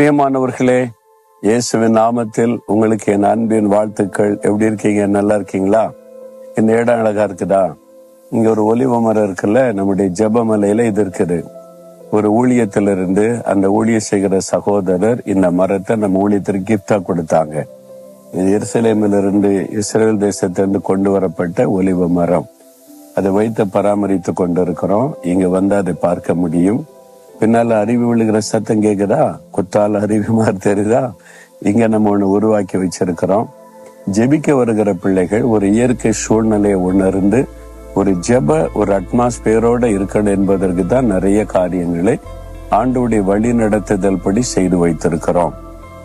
பிரியமானவர்களே, இயேசுவின் நாமத்தில் உங்களுக்கு என் அன்பின் வாழ்த்துக்கள். எப்படி இருக்கீங்க? நல்லா இருக்கீங்களா? இந்த இடம் அழகா இருக்குதா? இங்க ஒரு ஒலிவ மரம் இருக்குல்ல, நம்முடைய ஜெபமலையில இது இருக்குது. ஒரு ஊழியத்திலிருந்து அந்த ஊழியம் செய்கிற சகோதரர் இந்த மரத்தை நம்ம ஊழியத்திற்கு கிஃப்டா கொடுத்தாங்க. இது எருசலேமிலிருந்து இஸ்ரேல் தேசத்திலிருந்து கொண்டு வரப்பட்ட ஒலிவ மரம். அதை வைத்து பராமரித்து கொண்டிருக்கிறோம். இங்க வந்து அதை பார்க்க முடியும். பின்னால அருவி விழுகிற சத்தம் கேக்குதா? குத்தால அருவி மாதிரி தெரியுதா? இங்க நம்ம ஒண்ணு உருவாக்கி வச்சிருக்கிறோம். ஜெபிக்க வருகிற பிள்ளைகள் ஒரு இயற்கை சூழ்நிலையை உணர்ந்து ஒரு ஒரு அட்மாஸ்பியரோட இருக்கணும் என்பதற்கு தான் நிறைய காரியங்களை ஆண்டோடைய வழி நடத்துதல் படி செய்து வைத்திருக்கிறோம்.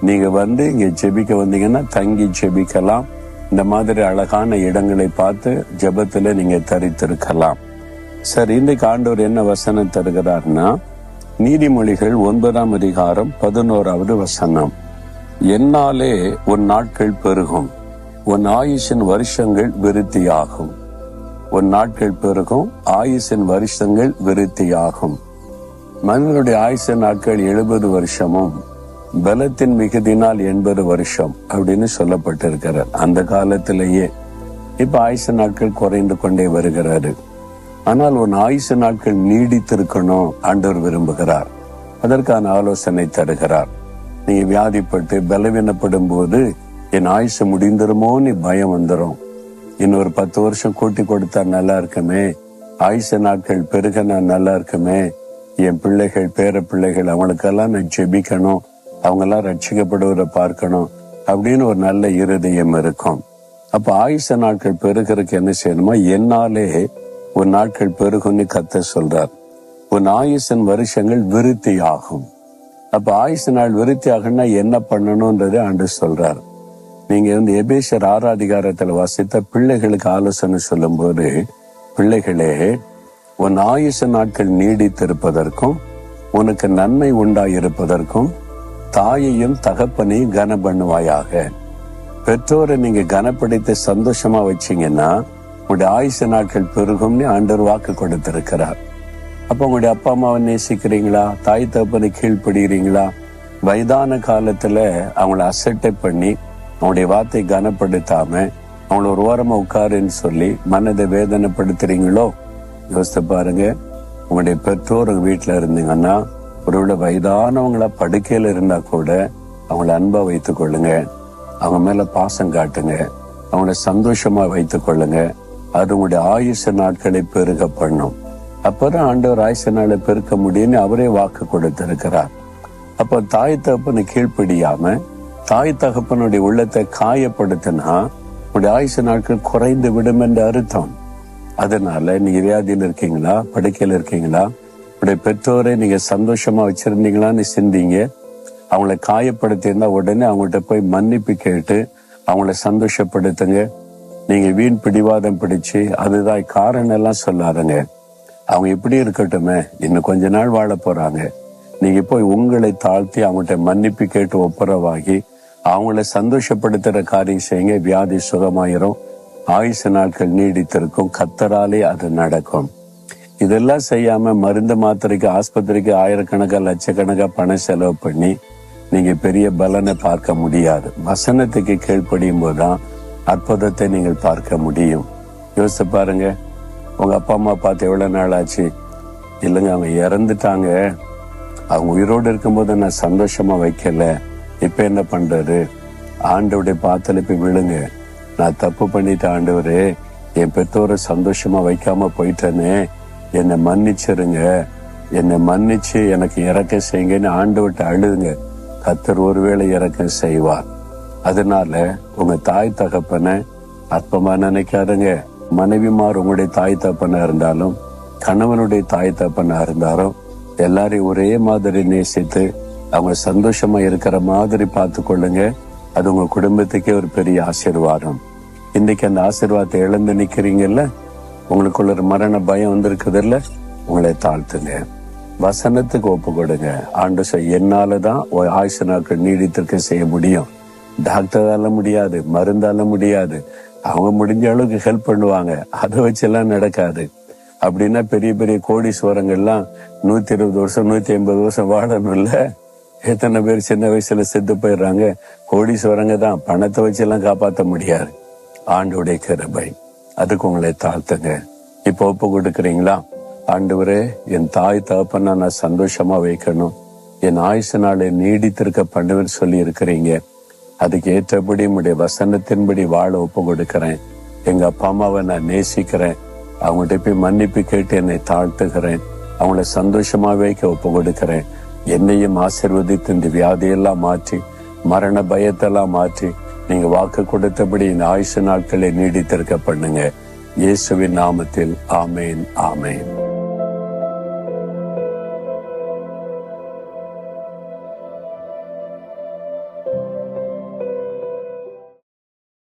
நீங்க வந்து இங்க ஜெபிக்க வந்தீங்கன்னா தங்கி ஜெபிக்கலாம். இந்த மாதிரி அழகான இடங்களை பார்த்து ஜெபத்துல நீங்க தரித்திருக்கலாம். சரி, இன்றைக்கு ஆண்டவர் என்ன வசனம் தருகிறார்னா, நீதிமொழிகள் 9ஆம் அதிகாரம் 11வது வசனம். என்னாலே உன் நாட்கள் பெருகும், உன் ஆயுசின் வருஷங்கள் விருத்தியாகும். உன் நாட்கள் பெருகும், ஆயுசின் வருஷங்கள் விருத்தியாகும். மனிதனுடைய ஆயுச நாட்கள் 70 வருஷமும் பலத்தின் மிகுதினால் 80 வருஷம் அப்படின்னு சொல்லப்பட்டிருக்கிறார். அந்த காலத்திலேயே இப்ப ஆயுச நாட்கள் குறைந்து கொண்டே வருகிறாரு. ஆனால் உன் ஆயுச நாட்கள் நீடித்திருக்கணும் ஆண்டவர் விரும்புகிறார். அதற்கான ஆலோசனை தருகிறார். நீங்க வியாதிப்பட்டு பலவீனப்படும் போது என் ஆயுசு முடிந்துருமோன்னு பயம் வந்துடும். இன்னொரு 10 வருஷம் கூட்டி கொடுத்தா நல்லா இருக்குமே, ஆயுச நாட்கள் பெருக நான் நல்லா இருக்குமே, என் பிள்ளைகள் பேர பிள்ளைகள் அவங்களுக்கெல்லாம் நான் ஜெபிக்கணும், அவங்க எல்லாம் ரட்சிக்கப்படுவதை பார்க்கணும் அப்படின்னு ஒரு நல்ல இருதயம் இருக்கும். அப்ப ஆயுச நாட்கள் பெருகிறதுக்கு என்ன செய்யணுமா? என்னாலே உன் நாட்கள் பெருகுன்னு கர்த்தர் சொல்றார். உன் ஆயுசின் வருஷங்கள் விருத்தி ஆகும். அப்ப ஆயுசு நாள் விருத்தி ஆகும்னா என்ன பண்ணணும்ன்றது ஆண்டவர் சொல்றார். நீங்க வந்து எபேசியர் 6 அதிகாரத்துல வாசித்த பிள்ளைகளுக்கு ஆலோசனை சொல்லும் போது, பிள்ளைகளே உன் ஆயுச நாட்கள் நீடித்திருப்பதற்கும் உனக்கு நன்மை உண்டாயிருப்பதற்கும் தாயையும் தகப்பனையும் கன பண்ணுவாயாக. பெற்றோரை நீங்க கனப்படுத்தி சந்தோஷமா வச்சீங்கன்னா உங்களுடைய ஆயுச நாட்கள் பெருகும்னு ஆண்டவர் வாக்கு கொடுத்திருக்கிறார். அப்ப உங்களுடைய அப்பா அம்மாவை நேசிக்கிறீங்களா? தாய் தகப்பனை கீழ்ப்படுகிறீங்களா? வயதான காலத்துல அவங்கள அசட்டை பண்ணி அவங்களுடைய வார்த்தை கனப்படுத்தாம அவங்கள ஒரு ஓரமா உட்காருன்னு சொல்லி மனதை வேதனைப்படுத்துறீங்களோ? யோசித்து பாருங்க. உங்களுடைய பெற்றோர் உங்க வீட்டுல இருந்தீங்கன்னா, ஒருவேளை வயதானவங்களா படுக்கையில இருந்தா கூட அவங்கள அன்பா வைத்துக் கொள்ளுங்க, அவங்க மேல பாசம் காட்டுங்க, அவங்கள சந்தோஷமா வைத்துக் கொள்ளுங்க. அது உங்களுடைய ஆயுச நாட்களை பெருக பண்ணும். அப்பதான் ஆண்டவர் ஆயுச நாளை பெருக்க முடியும்னு அவரே வாக்கு கொடுத்திருக்கிறார். அப்ப தாய் தகப்பனை கீழ்ப்படியாம தாய் தகப்பனுடைய உள்ளத்தை காயப்படுத்தினா உங்களுடைய ஆயுச நாட்கள் குறைந்து விடும் என்று அர்த்தம். அதனால நீங்க வியாதியில் இருக்கீங்களா? படுக்கையில் இருக்கீங்களா? உங்களுடைய பெற்றோரை நீங்க சந்தோஷமா வச்சிருந்தீங்களான்னு சிந்திங்க. அவங்கள காயப்படுத்தியிருந்தா உடனே அவங்கள்ட்ட போய் மன்னிப்பு கேட்டு அவங்கள சந்தோஷப்படுத்துங்க. நீங்க வீண் பிடிவாதம் பிடிச்சு அதுதான் காரணம் எல்லாம் சொல்லாதுங்க. அவங்க எப்படி இருக்கட்டுமே, இன்னும் கொஞ்ச நாள் வாழ போறாங்க. நீங்க போய் உங்களை தாழ்த்தி அவங்கள்ட்ட மன்னிப்பு கேட்டு ஒப்புரவாகி அவங்கள சந்தோஷப்படுத்துற காரியம் செய்யுங்க. வியாதி சுகமாயிரும், ஆயுச நாட்கள் நீடித்திருக்கும். கர்த்தராலே அது நடக்கும். இதெல்லாம் செய்யாம மருந்து மாத்திரைக்கு ஆஸ்பத்திரிக்கு ஆயிரக்கணக்கா லட்சக்கணக்கா பணம் செலவு பண்ணி நீங்க பெரிய பலனை பார்க்க முடியாது. வசனத்துக்கு கீழ்ப்படியும் போதுதான் அற்புதத்தை நீங்கள் பார்க்க முடியும். யோசிச்சு பாருங்க. உங்க அப்பா அம்மா பார்த்து எவ்வளவு நாள் ஆச்சு? இல்லைங்க, அவங்க இறந்துட்டாங்க. அவங்க உயிரோடு இருக்கும்போது நான் சந்தோஷமா வைக்கல, இப்ப என்ன பண்றாரு? ஆண்டவருடைய பாத்துல போய் விழுங்க. நான் தப்பு பண்ணிட்டேன் ஆண்டவரே, என் பெற்றோரை சந்தோஷமா வைக்காம போயிட்டேனே, என்னை மன்னிச்சிருங்க, என்னை மன்னிச்சு எனக்கு இறக்க செய்யுங்கன்னு ஆண்டவர்கிட்ட அழுதுங்க. கர்த்தர் ஒருவேளை இறக்கம் செய்வார். அதனால உங்க தாய் தகப்பனை அற்பமா நினைக்காதுங்க. மனைவிமார் உங்களுடைய தாய் தகப்பனா இருந்தாலும் கணவனுடைய தாய் தகப்பனா இருந்தாலும் எல்லாரையும் ஒரே மாதிரி நேசித்து அவங்க சந்தோஷமா இருக்கிற மாதிரி பார்த்து கொள்ளுங்க. அது உங்க குடும்பத்துக்கே ஒரு பெரிய ஆசீர்வாதம். இன்னைக்கு அந்த ஆசீர்வாதத்தை இழந்து நிக்கிறீங்கல்ல, உங்களுக்குள்ள ஒரு மரண பயம் வந்திருக்குது இல்ல, உங்களை தாழ்த்துங்க, வசனத்துக்கு ஒப்பு கொடுங்க. ஆண்டு என்னாலதான் ஆயுச நாட்கள் நீடித்திருக்க செய்ய முடியும். டாக்டரால முடியாது, மருந்தால முடியாது. அவங்க முடிஞ்ச அளவுக்கு ஹெல்ப் பண்ணுவாங்க, அதை வச்செல்லாம் நடக்காது. அப்படின்னா பெரிய பெரிய கோடீஸ்வரங்கள்லாம் 120 வருஷம் 150 வருஷம் வாழணும்ல. எத்தனை பேர் சின்ன வயசுல செத்து போயிடுறாங்க. கோடீஸ்வரங்க தான், பணத்தை வச்சு எல்லாம் காப்பாற்ற முடியாது. ஆண்டோடைய கிருபை. அதுக்கு உங்களை தாழ்த்துங்க. இப்ப ஒப்பு கொடுக்குறீங்களா? ஆண்டவரே, என் தாய் தகப்பனா நான் சந்தோஷமா வைக்கணும், என் ஆயுசு நாளை நீடித்திருக்க பண்ணுவேன்னு சொல்லி இருக்கிறீங்க. அதுக்கு ஏற்றபடி உடைய வசனத்தின்படி வாழ ஒப்பு கொடுக்கிறேன். எங்க அப்பா அம்மாவை நான் நேசிக்கிறேன். அவங்கள்ட்ட போய் மன்னிப்பு கேட்டு என்னை தாழ்த்துகிறேன். அவங்கள சந்தோஷமா வைக்க ஒப்பு கொடுக்கிறேன். என்னையும் ஆசீர்வதித்து இந்த வியாதியெல்லாம் மாற்றி, மரண பயத்தெல்லாம் மாற்றி, நீங்க வாக்கு கொடுத்தபடி இந்த ஆயுசு நாட்களை நீடித்திருக்க பண்ணுங்க. இயேசுவின் நாமத்தில் ஆமேன், ஆமேன்.